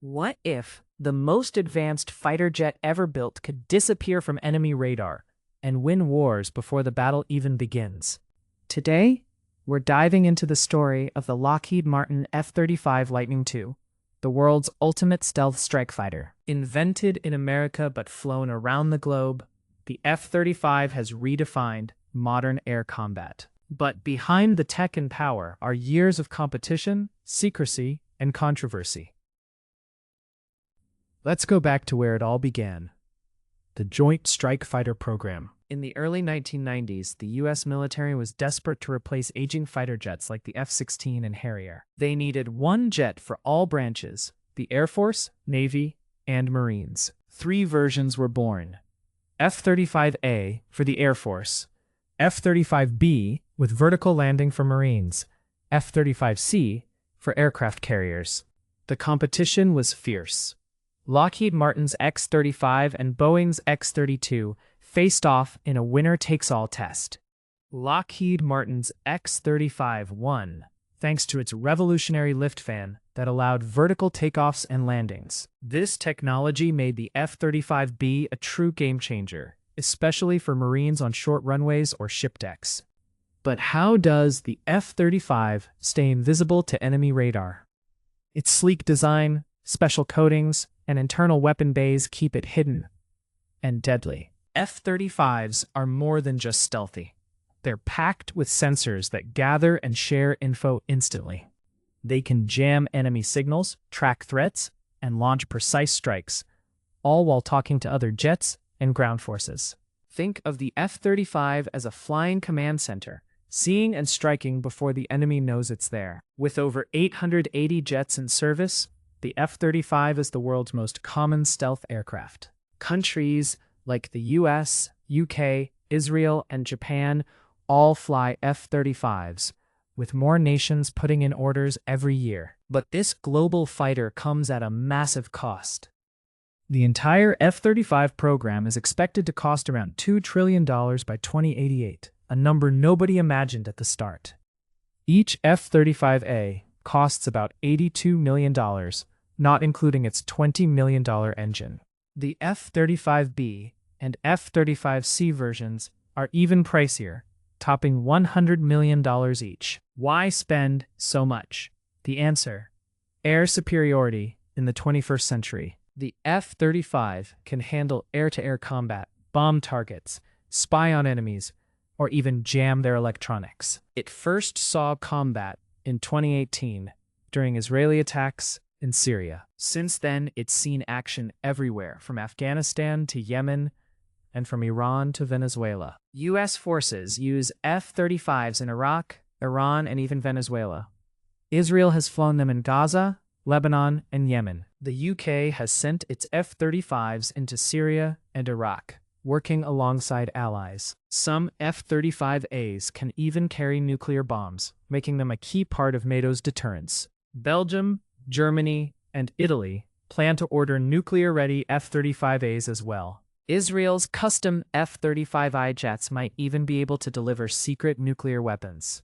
What if the most advanced fighter jet ever built could disappear from enemy radar and win wars before the battle even begins? Today, we're diving into the story of the Lockheed Martin F-35 Lightning II, the world's ultimate stealth strike fighter. Invented in America but flown around the globe, the F-35 has redefined modern air combat. But behind the tech and power are years of competition, secrecy, and controversy. Let's go back to where it all began. The Joint Strike Fighter program. In the early 1990s, the U.S. military was desperate to replace aging fighter jets like the F-16 and Harrier. They needed one jet for all branches: the Air Force, Navy, and Marines. 3 versions were born: F-35A for the Air Force, F-35B with vertical landing for Marines, F-35C for aircraft carriers. The competition was fierce. Lockheed Martin's X-35 and Boeing's X-32 faced off in a winner-takes-all test. Lockheed Martin's X-35 won, thanks to its revolutionary lift fan that allowed vertical takeoffs and landings. This technology made the F-35B a true game-changer, especially for Marines on short runways or ship decks. But how does the F-35 stay invisible to enemy radar? Its sleek design, special coatings, and internal weapon bays keep it hidden and deadly. F-35s are more than just stealthy. They're packed with sensors that gather and share info instantly. They can jam enemy signals, track threats, and launch precise strikes, all while talking to other jets and ground forces. Think of the F-35 as a flying command center, seeing and striking before the enemy knows it's there. With over 880 jets in service, the F-35 is the world's most common stealth aircraft. Countries like the US, UK, Israel, and Japan all fly F-35s, with more nations putting in orders every year. But this global fighter comes at a massive cost. The entire F-35 program is expected to cost around $2 trillion by 2088, a number nobody imagined at the start. Each F-35A costs about $82 million, not including its $20 million engine. The F-35B and F-35C versions are even pricier, topping $100 million each. Why spend so much? The answer: air superiority in the 21st century. The F-35 can handle air-to-air combat, bomb targets, spy on enemies, or even jam their electronics. It first saw combat in 2018 during Israeli attacks in Syria. Since then, it's seen action everywhere, from Afghanistan to Yemen and from Iran to Venezuela. U.S. forces use F-35s in Iraq, Iran, and even Venezuela. Israel has flown them in Gaza, Lebanon, and Yemen. The UK has sent its F-35s into Syria and Iraq, working alongside allies. Some F-35As can even carry nuclear bombs, making them a key part of NATO's deterrence. Belgium, Germany, and Italy plan to order nuclear-ready F-35As as well. Israel's custom F-35I jets might even be able to deliver secret nuclear weapons.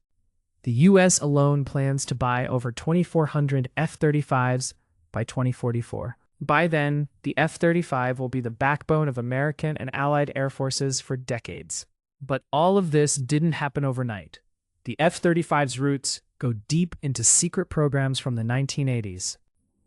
The U.S. alone plans to buy over 2,400 F-35s by 2044. By then, the F-35 will be the backbone of American and Allied air forces for decades. But all of this didn't happen overnight. The F-35's roots go deep into secret programs from the 1980s.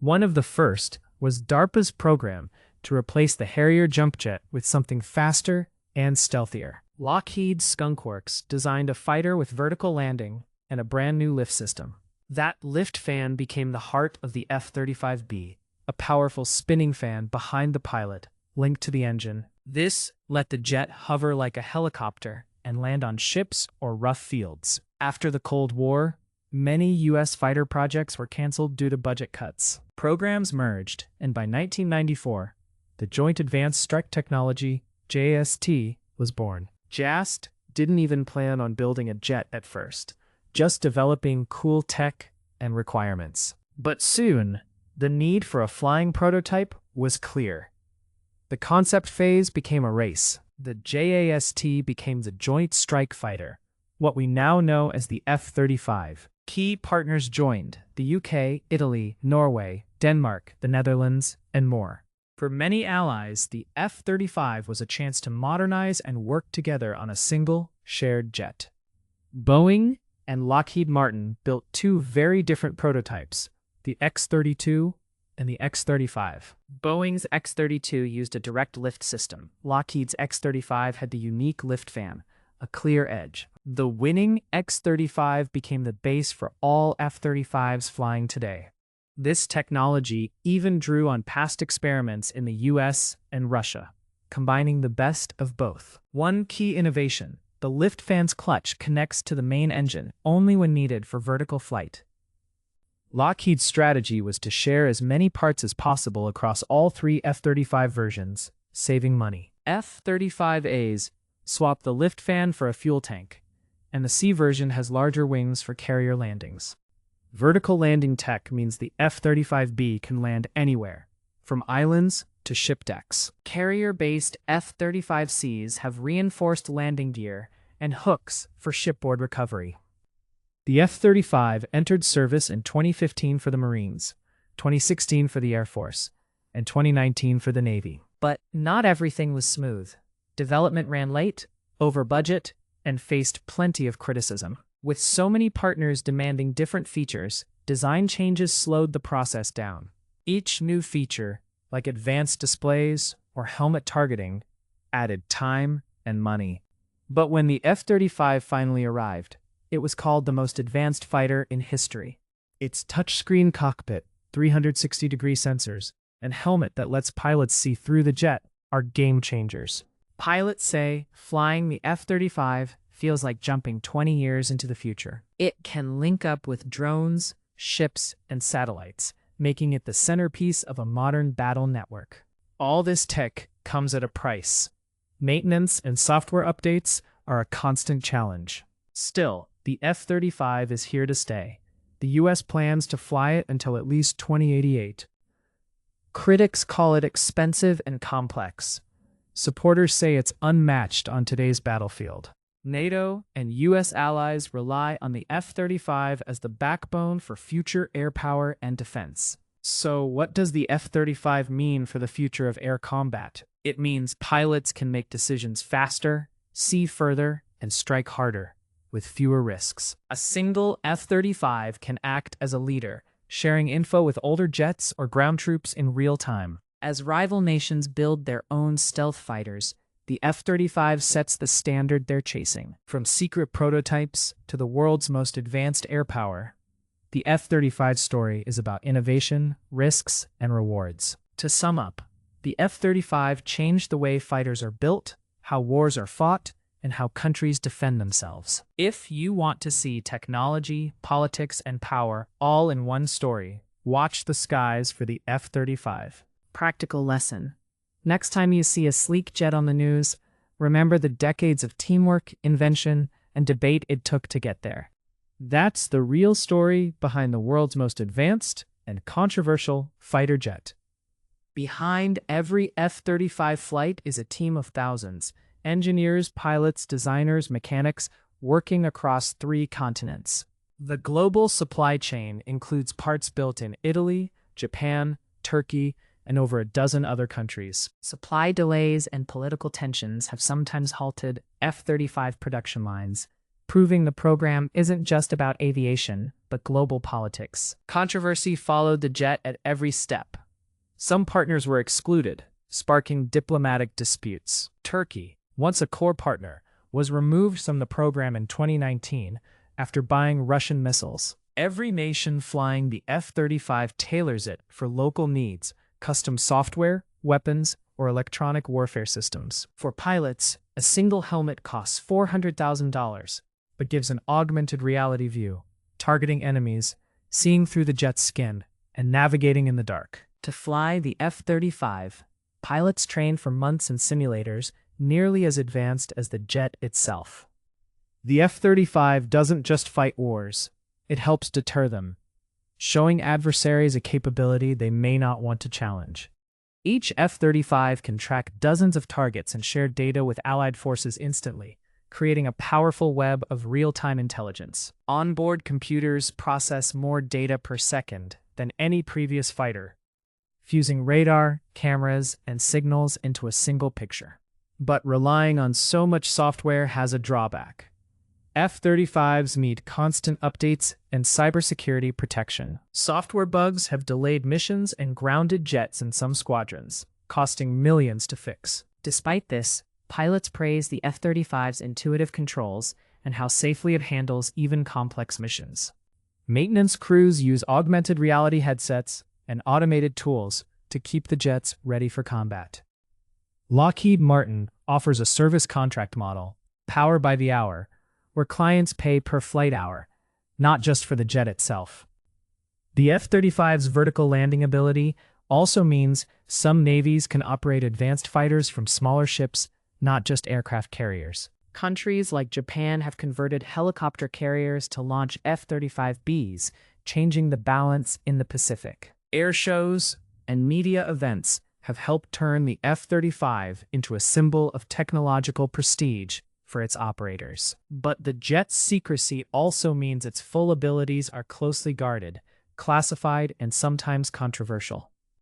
One of the first was DARPA's program to replace the Harrier jump jet with something faster and stealthier. Lockheed's Skunk Works designed a fighter with vertical landing and a brand new lift system. That lift fan became the heart of the F-35B, a powerful spinning fan behind the pilot, linked to the engine. This let the jet hover like a helicopter and land on ships or rough fields. After the Cold War, many U.S. fighter projects were canceled due to budget cuts. Programs merged, and by 1994, the Joint Advanced Strike Technology, JAST, was born. JAST didn't even plan on building a jet at first, just developing cool tech and requirements. But soon, the need for a flying prototype was clear. The concept phase became a race. The JAST became the Joint Strike Fighter, what we now know as the F-35. Key partners joined: the UK, Italy, Norway, Denmark, the Netherlands, and more. For many allies, the F-35 was a chance to modernize and work together on a single, shared jet. Boeing and Lockheed Martin built two very different prototypes, the X-32 and the X-35. Boeing's X-32 used a direct lift system. Lockheed's X-35 had the unique lift fan, a clear edge. The winning X-35 became the base for all F-35s flying today. This technology even drew on past experiments in the US and Russia, combining the best of both. One key innovation: the lift fan's clutch connects to the main engine only when needed for vertical flight. Lockheed's strategy was to share as many parts as possible across all three F-35 versions, saving money. F-35As swap the lift fan for a fuel tank, and the C version has larger wings for carrier landings. Vertical landing tech means the F-35B can land anywhere, from islands to ship decks. Carrier-based F-35Cs have reinforced landing gear and hooks for shipboard recovery. The F-35 entered service in 2015 for the Marines, 2016 for the Air Force, and 2019 for the Navy. But not everything was smooth. Development ran late, over budget, and faced plenty of criticism. With so many partners demanding different features, design changes slowed the process down. Each new feature, like advanced displays or helmet targeting, added time and money. But when the F-35 finally arrived, it was called the most advanced fighter in history. Its touchscreen cockpit, 360-degree sensors, and helmet that lets pilots see through the jet are game changers. Pilots say flying the F-35 feels like jumping 20 years into the future. It can link up with drones, ships, and satellites, making it the centerpiece of a modern battle network. All this tech comes at a price. Maintenance and software updates are a constant challenge. Still, the F-35 is here to stay. The US plans to fly it until at least 2088. Critics call it expensive and complex. Supporters say it's unmatched on today's battlefield. NATO and US allies rely on the F-35 as the backbone for future air power and defense. So what does the F-35 mean for the future of air combat? It means pilots can make decisions faster, see further, and strike harder, with fewer risks. A single F-35 can act as a leader, sharing info with older jets or ground troops in real time. As rival nations build their own stealth fighters, the F-35 sets the standard they're chasing. From secret prototypes to the world's most advanced air power, the F-35 story is about innovation, risks, and rewards. To sum up, the F-35 changed the way fighters are built, how wars are fought, and how countries defend themselves. If you want to see technology, politics, and power all in one story, watch the skies for the F-35. Practical lesson. Next time you see a sleek jet on the news, remember the decades of teamwork, invention, and debate it took to get there. That's the real story behind the world's most advanced and controversial fighter jet. Behind every F-35 flight is a team of thousands: engineers, pilots, designers, mechanics, working across 3 continents. The global supply chain includes parts built in Italy, Japan, Turkey, and over a dozen other countries. Supply delays and political tensions have sometimes halted F-35 production lines, proving the program isn't just about aviation, but global politics. Controversy followed the jet at every step. Some partners were excluded, sparking diplomatic disputes. Turkey, once a core partner, was removed from the program in 2019 after buying Russian missiles. Every nation flying the F-35 tailors it for local needs: custom software, weapons, or electronic warfare systems. For pilots, a single helmet costs $400,000, but gives an augmented reality view, targeting enemies, seeing through the jet's skin, and navigating in the dark. To fly the F-35, pilots train for months in simulators nearly as advanced as the jet itself. The F-35 doesn't just fight wars, it helps deter them, showing adversaries a capability they may not want to challenge. Each F-35 can track dozens of targets and share data with allied forces instantly, creating a powerful web of real-time intelligence. Onboard computers process more data per second than any previous fighter, fusing radar, cameras, and signals into a single picture. But relying on so much software has a drawback. F-35s need constant updates and cybersecurity protection. Software bugs have delayed missions and grounded jets in some squadrons, costing millions to fix. Despite this, pilots praise the F-35's intuitive controls and how safely it handles even complex missions. Maintenance crews use augmented reality headsets and automated tools to keep the jets ready for combat. Lockheed Martin offers a service contract model, Power by the Hour, where clients pay per flight hour, not just for the jet itself. The F-35's vertical landing ability also means some navies can operate advanced fighters from smaller ships, not just aircraft carriers. Countries like Japan have converted helicopter carriers to launch F-35Bs, changing the balance in the Pacific. Air shows and media events have helped turn the F-35 into a symbol of technological prestige for its operators. But the jet's secrecy also means its full abilities are closely guarded, classified, and sometimes controversial.